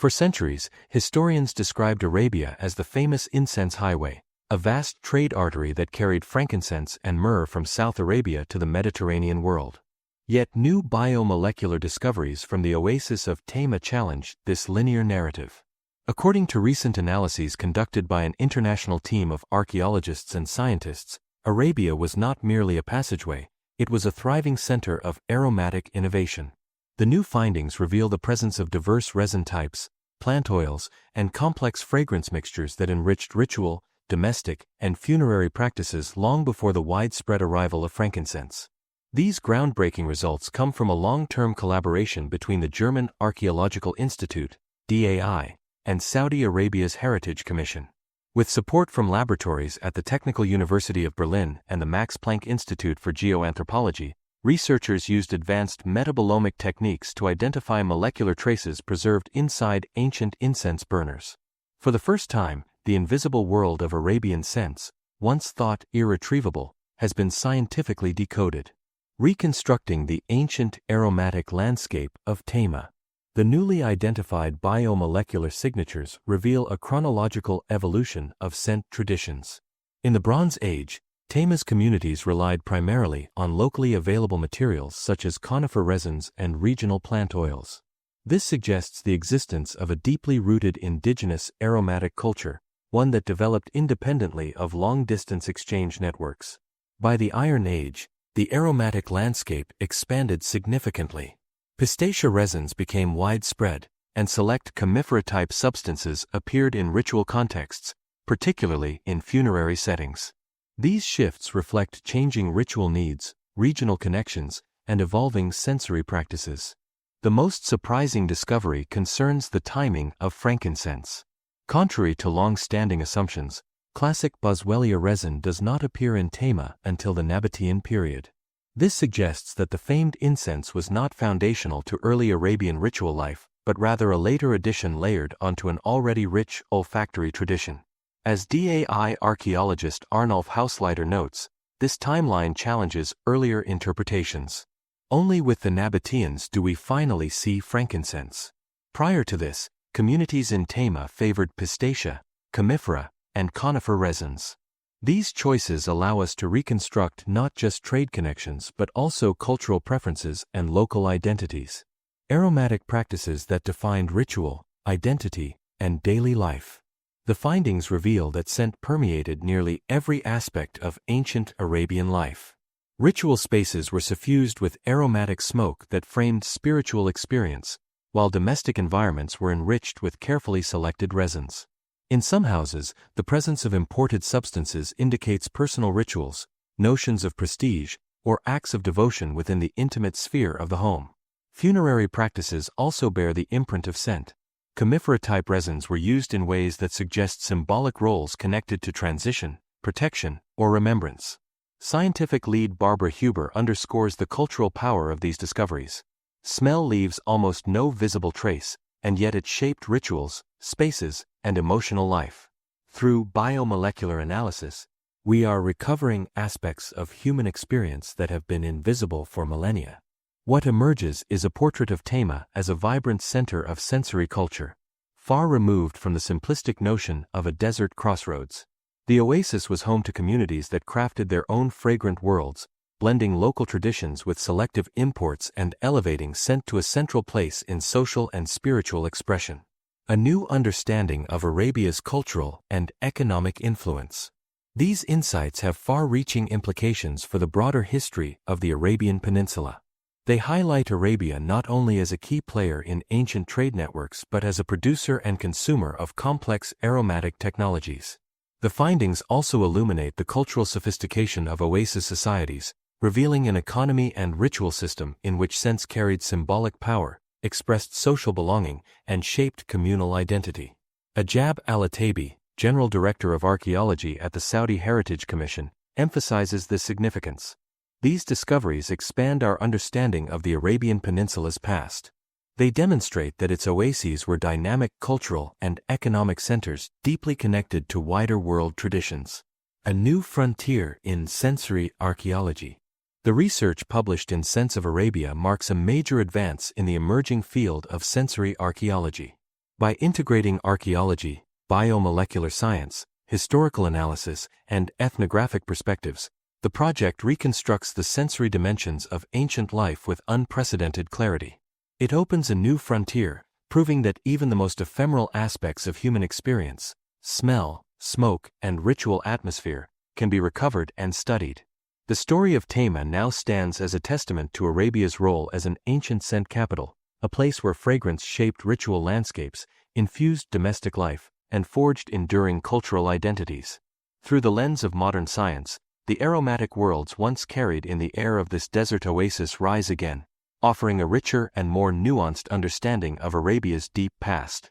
For centuries, historians described Arabia as the famous Incense Highway, a vast trade artery that carried frankincense and myrrh from South Arabia to the Mediterranean world. Yet new biomolecular discoveries from the oasis of Tayma challenged this linear narrative. According to recent analyses conducted by an international team of archaeologists and scientists, Arabia was not merely a passageway, it was a thriving center of aromatic innovation. The new findings reveal the presence of diverse resin types, plant oils, and complex fragrance mixtures that enriched ritual, domestic, and funerary practices long before the widespread arrival of frankincense. These groundbreaking results come from a long-term collaboration between the German Archaeological Institute, DAI, and Saudi Arabia's Heritage Commission. With support from laboratories at the Technical University of Berlin and the Max Planck Institute for Geoanthropology, researchers used advanced metabolomic techniques to identify molecular traces preserved inside ancient incense burners. For the first time, the invisible world of Arabian scents, once thought irretrievable, has been scientifically decoded, reconstructing the ancient aromatic landscape of Tayma. The newly identified biomolecular signatures reveal a chronological evolution of scent traditions. In the Bronze Age, Tayma's communities relied primarily on locally available materials such as conifer resins and regional plant oils. This suggests the existence of a deeply rooted indigenous aromatic culture, one that developed independently of long-distance exchange networks. By the Iron Age, the aromatic landscape expanded significantly. Pistacia resins became widespread, and select commiphora-type substances appeared in ritual contexts, particularly in funerary settings. These shifts reflect changing ritual needs, regional connections, and evolving sensory practices. The most surprising discovery concerns the timing of frankincense. Contrary to long-standing assumptions, classic Boswellia resin does not appear in Tayma until the Nabatean period. This suggests that the famed incense was not foundational to early Arabian ritual life, but rather a later addition layered onto an already rich olfactory tradition. As DAI archaeologist Arnulf Hausleiter notes, this timeline challenges earlier interpretations. Only with the Nabateans do we finally see frankincense. Prior to this, communities in Tayma favored pistacia, commiphora, and conifer resins. These choices allow us to reconstruct not just trade connections but also cultural preferences and local identities. Aromatic practices that defined ritual, identity, and daily life. The findings reveal that scent permeated nearly every aspect of ancient Arabian life. Ritual spaces were suffused with aromatic smoke that framed spiritual experience, while domestic environments were enriched with carefully selected resins. In some houses, the presence of imported substances indicates personal rituals, notions of prestige, or acts of devotion within the intimate sphere of the home. Funerary practices also bear the imprint of scent. Commiphora-type resins were used in ways that suggest symbolic roles connected to transition, protection, or remembrance. Scientific lead Barbara Huber underscores the cultural power of these discoveries. Smell leaves almost no visible trace, and yet it shaped rituals, spaces, and emotional life. Through biomolecular analysis, we are recovering aspects of human experience that have been invisible for millennia. What emerges is a portrait of Tayma as a vibrant center of sensory culture, far removed from the simplistic notion of a desert crossroads. The oasis was home to communities that crafted their own fragrant worlds, blending local traditions with selective imports and elevating scent to a central place in social and spiritual expression. A new understanding of Arabia's cultural and economic influence. These insights have far-reaching implications for the broader history of the Arabian Peninsula. They highlight Arabia not only as a key player in ancient trade networks but as a producer and consumer of complex aromatic technologies. The findings also illuminate the cultural sophistication of oasis societies, revealing an economy and ritual system in which scents carried symbolic power, expressed social belonging, and shaped communal identity. Ajab al-Atabi, General Director of Archaeology at the Saudi Heritage Commission, emphasizes this significance. These discoveries expand our understanding of the Arabian Peninsula's past. They demonstrate that its oases were dynamic cultural and economic centers deeply connected to wider world traditions. A new frontier in sensory archaeology. The research published in Sense of Arabia marks a major advance in the emerging field of sensory archaeology. By integrating archaeology, biomolecular science, historical analysis, and ethnographic perspectives, the project reconstructs the sensory dimensions of ancient life with unprecedented clarity. It opens a new frontier, proving that even the most ephemeral aspects of human experience, smell, smoke, and ritual atmosphere, can be recovered and studied. The story of Tayma now stands as a testament to Arabia's role as an ancient scent capital, a place where fragrance shaped ritual landscapes, infused domestic life, and forged enduring cultural identities. Through the lens of modern science, the aromatic worlds once carried in the air of this desert oasis rise again, offering a richer and more nuanced understanding of Arabia's deep past.